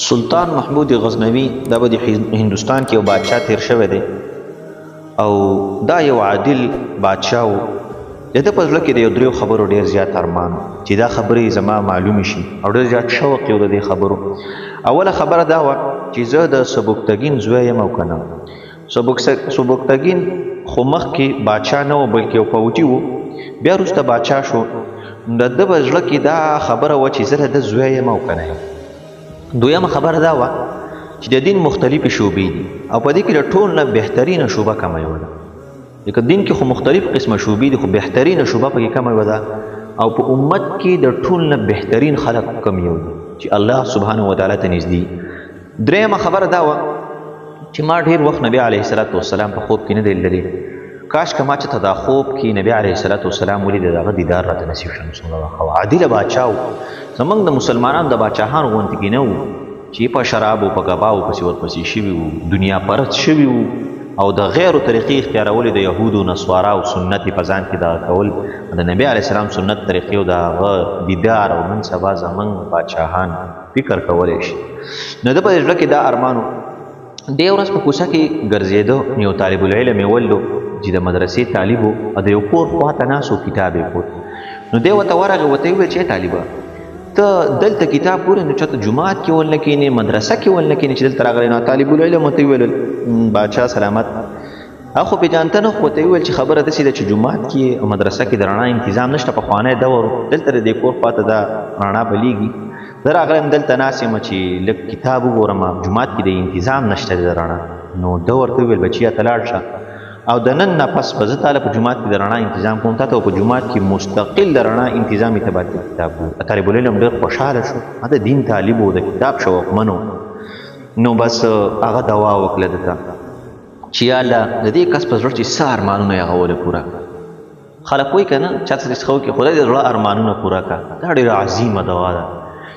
سلطان محمود غزنوي دا به د هندوستان کې یو بادشاه تیر شوی دی او دا یو عادل بادشاه و. د ده په زړه کې د یو دریو خبرو ډېر زیات ارمان چې دا خبرې زما معلومې شي او ډېر زیات شوق یې و د دې خبرو. اوله خبره دا وه چې زه د سبکتګین زوی یم او که نه. سبکتګین خو مخکې بادشاه نه و بلکې یو فوجي و، بیا وروسته بادشاه شو. د ده په زړه کې دا خبره وه چې زه د ده زوی یم او که نه یم. دویمه خبره دا وه چې د دین مختلفې شعبې دي او په دې کې د ټول نه بهترینه شعبه کومه یوه ده. لکه دین کې خو مختلف قسمه شعبې دي خو بهترینه شعبه پکې کومه یوه ده او په امت کې د ټول نه بهترین خلق کوم یو دي چې الله سبحانه وتعالی ته نږدې. درېیمه خبره دا وه چې ما ډېر وخت نبی علیه السلام په خوب کې نه دی لیدلی. کاش که ما چېرته دا خوب کې نبی علیه السلام ولید د هغه دیدار راته نصیب شم. او عادله بادشاه و، زموږ د مسلمانانو د بادشاهانو غوندې کې نه و چې په شرابو په کبابو پسې ورپسې شوي وو، دنیا پرست شوي وو او د غیرو طریقې اختیارولې د یهودو نصوارا او سنت په ځان کې دغه کول د نبی علیه السلام سنت طریقې او د هغه دیدار او نن سبا زموږ بادشاهان فکر کولی شي. نو ده په زړه کې دا ارمان و. دې ورځ په کوڅه کې ګرځېده، یو طالب العلم یې ولو چې د مدرسې طالب و او د یو کور خواته ناست و کتاب یې کور. نو دی ورته ورغی ورته یې وویل چې طالبه ته دلته کتاب ګورې نو چېرته جومات کې ولنه کښېنې مدرسه کې ولنه کښېنې چې دلته راغلی. نو طالب العلم ورته وویل بادشاه سلامت خو پېژانته نه، خو ورته یې وویل چې خبره داسې ده چې جومات کې او مدرسه کې د رڼا انتظام نشته، پخوانی دور دلته د دې کور خواته دا رڼا بلیږي. زه راغلی دلته ناست یم چې لږ کتاب وګورم، جومات کې د انتظام نشته د رڼا. نو ده ورته وویل بچیه ته لاړ شه او د نن نه پس به زه تاله په جومات کې د رڼا انتظام کوم، تا ته په جومات کې مستقل د رڼا انتظام یې ته باید کتاب ګورو. طالب العلم ډېر خوشحاله شو، د دین طالب و، د کتاب شوقمن و. نو بس هغه دعا وکړه ده ته چې یا الله د دې کس په زړه چې څه ارمانونه یې هغه ولې پوره کړه. خلک وایي که نه چا څه څه وکړي، خدای د زړه ارمانونه پوره کړه. دا ډېره عظیمه دعا ده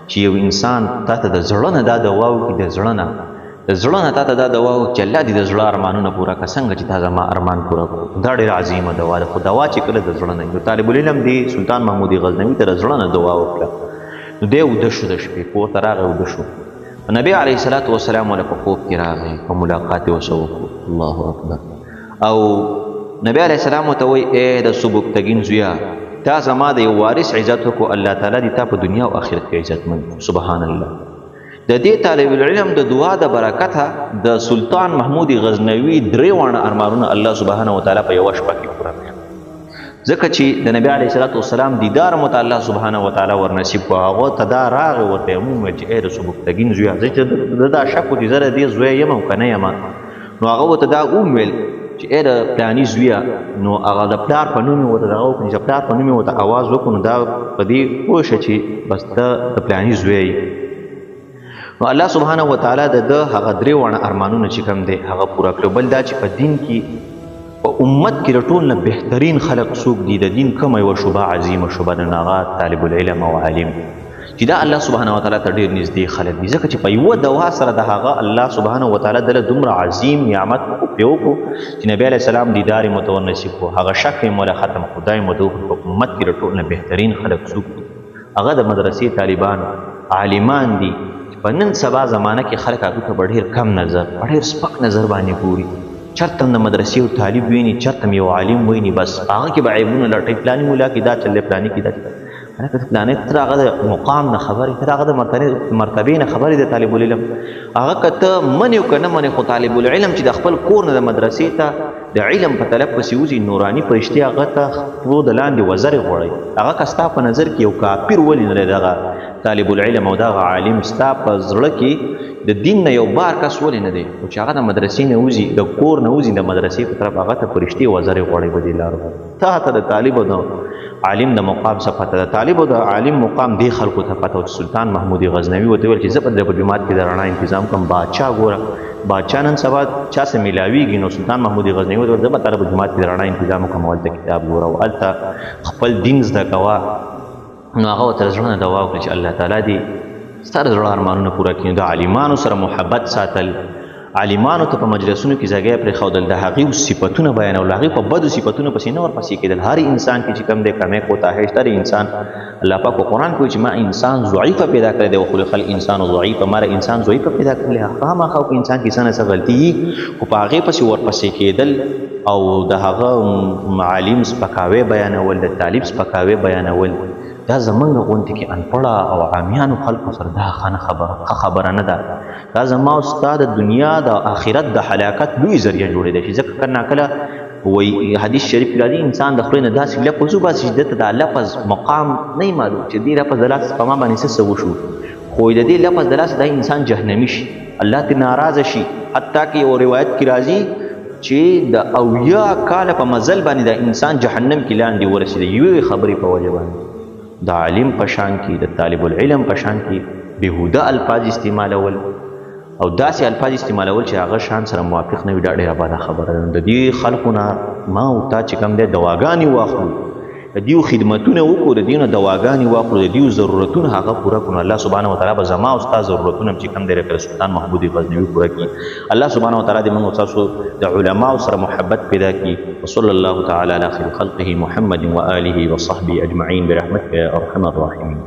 چې یو انسان تا ته د زړه نه دا دعا وکړي، د زړه نه تا ته دا دعا وکړي چې الله دې د زړه ارمانونه پوره کړه څنګه چې تا زما ارمان پوره کړو. دا ډېره عظیمه دعا ده، خو دعا چې کله د زړه نه وي. طالب العلم دی سلطان محمود غزنوي ته د زړه نه دعا وکړه. نو دی وده شو، د شپې کور ته راغی وده شو. نبی علیه السلام ورله په خوب کې راغی، په ملاقات یې ورسره وکړو. الله اکبر. او نبی علیه السلام ورته وایي ای د سبکتګین زویه تا زما د یو وارث عزت وکړو، الله تعالی دې تا په دنیا او آخرت کې عزتمند. سبحان الله. د دې طالب العلم د دعا د برکته د سلطان محمود غزنوي درې واړه ارمانونه الله سبحانه وتعالی په یوه شپه کې پوره کړل. ځکه چې د نبی علیه السلام دیدار مو ته الله سبحانه وتعالی ورنصیب کړو. هغه ته دا راغی ورته یې وویل چې ای د سبکتګین زویه زه چې د دا شک و چې زه د دې زوی یم او که نه یم. نو هغه ورته دا وویل چې ای د پلاني زویه. نو هغه د پلار په نوم یې ورته دغه وکړي چې پلار په نوم یې ورته اواز وکړو. نو دا په دې پوه شه چې بس ته د پلاني زوی یې. نو الله سبحانه وتعالی د ده هغه درې واړه ارمانونه چې کوم دی هغه پوره کړو. بل دا چې په دین کې په امت کې د ټول نه بهترین خلق څوک دي، د دین کومه یوه شعبه عظیمه شعبه د هغه طالب العلم او عالم چې دا الله سبحانه وتعالی ته ډېر نږدې خلک دي. ځکه چې په یوه دعا سره د هغه الله سبحانه وتعالی دله دومره عظیم نعمت پرې وکړو چې نبی علیه السلام دیدار یې مو ته ورنصیب کړو، هغه شک یې مو له ختم کړو. خدای مو ته وکړو په امت کې د ټول نه بهترین خلک څوک دي هغه د مدرسې طالبان عالمان دي. په نن سبا زمانه کې خلک هغوی ته په ډېر کم نظر په ډېر سپک نظر باندې ګوري. چېرته هم د مدرسې یو طالب ویني، چېرته هم یو عالم ویني، بس هغه کې به عیبونه لټوي. فلاني مولا کې دا چل دی، فلاني کې دا چل دی. هلکه فلانی تر هغه د مقام نه خبرې، تر هغه د مرتبې نه خبرې د طالب العلم. هغه که ته منې او که نه منې، خو طالب العلم چې د خپل کور نه د مدرسې ته د علم په طلب پسې وځي، نوراني فرشتې هغه ته خپلو د لاندې وزرې غوړوي. هغه که ستا په نظر کې یو کافر ولې نه دی دغه طالب العلم او دغه عالم، ستا په زړه کې د دین نه یو بار کس ولې نه دی، خو چې هغه د مدرسې نه وځي، د کور نه وځي، د مدرسې په طرف هغه ته فرشتې وزرې غوړوي په دې لارو. ته د طالب او د عالم د مقام څه پته ده؟ طالب او د عالم مقام دې خلکو ته پته و چې سلطان محمود غزنوي ورته وویل چې زه به په جومات کې د رڼا انتظام کوم. بادشاه ګوره، بادشاه نن سبا چا سره میلاویږي. نو سلطان محمود غزنوي ورته وویل زه به تاله په جومات کې د رڼا انتظام وکړم او هلته کتاب ګوره او هلته خپل دین زده کوه. نو هغه ورته د زړه نه دعا وکړه چې الله تعالی دې ستا د زړه ارمانونه پوره کړي. د عالمانو سره محبت ساتل، عالمانو ته په مجلسونو کې ځای پرېښودل، د هغې صفتونه بیانول، هغې په بدو صفتونو پسې نه ورپسې کېدل. هر انسان کې چې کوم دی کمی کوتاهۍ شته، هر انسان الله پاک په قرآن کې وایي چې ما انسان ضعیفه پیدا کړی دی، وخلق الانسان ضعیفه، ما انسان ضعیفه پیدا کړی دی. خامخا په انسان کې څه نه څه غلطي وي، خو په هغې پسې ورپسې کېدل او د هغه عالم سپکاوی بیانول، د طالب سپکاوی بیانول، دا زمونږ غونډې کې انپړه او عامیانو خلکو سره دا ښه خبره نه ده. دا زما او ستا د دنیا د آخرت د هلاکت لوی ذریعه جوړېدی شي. ځکه کله ناکله وایي حدیث شریف کې راځي انسان د خولې نه داسې لفظ وباسي چې دته دا لفظ مقام نه وي معلوم، چې دې لفظ د لاسه په ما باندې څه وشو، خو د دې لفظ د لاسه دا انسان جهنمي شي، الله ترې ناراضه شي. حتی کې یو روایت کې راځي چې د 80 کاله په مزل باندې د انسان جهنم کې لاندې ورسېده، یوې خبرې په وجه باندې. د عالم په شان کې، د طالب العلم په شان کې بهوده الفاظ استعمالول او داسې الفاظ استعمالول چې هغه شان سره موافق نه وي، دا ډېره بده خبره ده. د دې خلکو نه ما او تا چې کوم دی دواګانې واخلو، د دیو خدمتونه وکړو، د دیو نه دواګانې واخلو، د دیو ضرورتونه هغه پوره کړو. الله سبحانه وتعالی به زما او ستا ضرورتونه چې کوم دی لکه سلطان محمود غزنوي پوره کړي. الله سبحانه وتعالی دې موږ او تاسو د علماو سره محبت پیدا کړي. وصلی الله تعالی علی خیر خلقه محمد وآله وصحبه اجمعین برحمتک یا ارحم الراحمین.